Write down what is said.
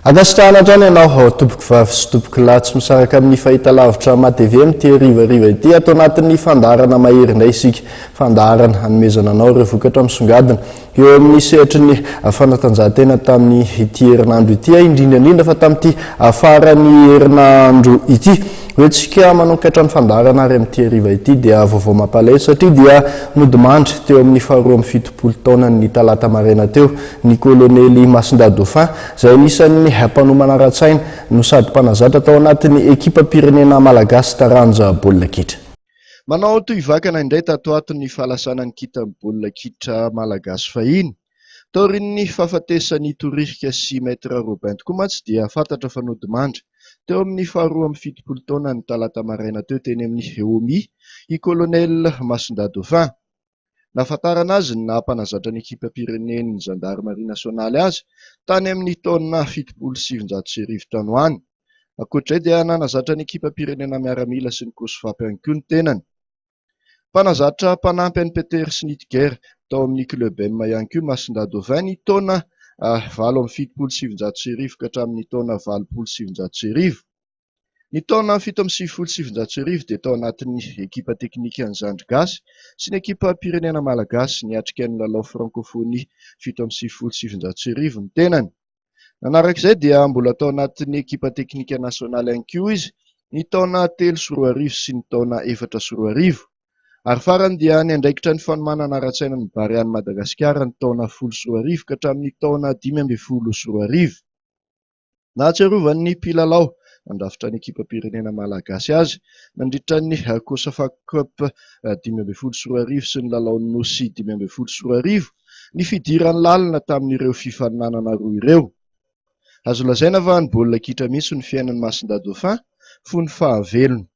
Agasitrahana hatrany ianao tompoko vavy sy tompoko lahy tsy misaraka amin'ny fahitalavitra matevy amin'ity rivariva ity atao anatin'ny fandarana mahery indray isika fandarana hanomezana anao ireo vokatra misongadina eo amin'ny sehatry ny fanatanjahantena tamin'ny ity herinandro ity indrindra fa tamin'ity faran'ny herinandro ity hoentsika manokatra ny fandarana ary amin'ity hariva ity dia vaovao mampalahelo satria dia nodimandry teo amin'ny faharoa amby fitopolo taona ny talata maraina teo ny kolonely Masinda Dauphin izay anisan'ny mpanomana ara-tsaina no sady mpanazatra tao anatin'ny ekipa pirenena malagasy taranja baolina kitra. Manao toy vakana indray tato ato ny fahalasana ny kitan'ny baolina kitra malagasy fahiny. Taorian'ny fahafatesany Toririka sy Maître Robin Komatsy dia fantatra fa nodimandry teo amin'ny faharoa amby fitopolo taona ny talata maraina teo teny amin'ny Eomi i kolonely Masinda Dauphin. Nahafantarana azy na mpanazatra ny ekipa pirenen'ny Gendarmerie Nationale azy tany amin'ny taona 1770 tany ho any. Ankoatr'izay dia nanazatra ny ekipa pirenena miaramila sy ny Kosovapy ihany koa ny tenany. Mpanazatra mpanampy an'i Peter Schnittger tao amin'ny club M ihany koa Masinda Dauphin ny taona 1770 ka hatramin'ny taona 1770. Ny taona 1770 dia tao anatin'ny ekipa teknika ny Zandry Gasy sy ny ekipa pirenena malagasy niatrika ny lalao frankofony 1770 ny tenany. Manarak'izay dia mbola tao anatin'ny ekipa teknika nasionaly ihany koa izy ny taona 3 sy ny taona 4. Ary farany dia niandraikitra ny fanomanana ara-tsaina ny Bariany Madagasikara ny taona 10 ka hatramin'ny taona 15. Nahatsiarovan'ny mpilalao nandrafitra ny ekipa pirenena malagasy azy nandritra ny Kosafa Cup 15 sy ny lalaon'ny Nosy 15 ny fidiran'ny lalina tamin'ireo fifaninanana roa ireo. Azo lazaina fa ny baolina kitra mihitsy ny fiainan'ny Masinda Dauphin fony fahavelony.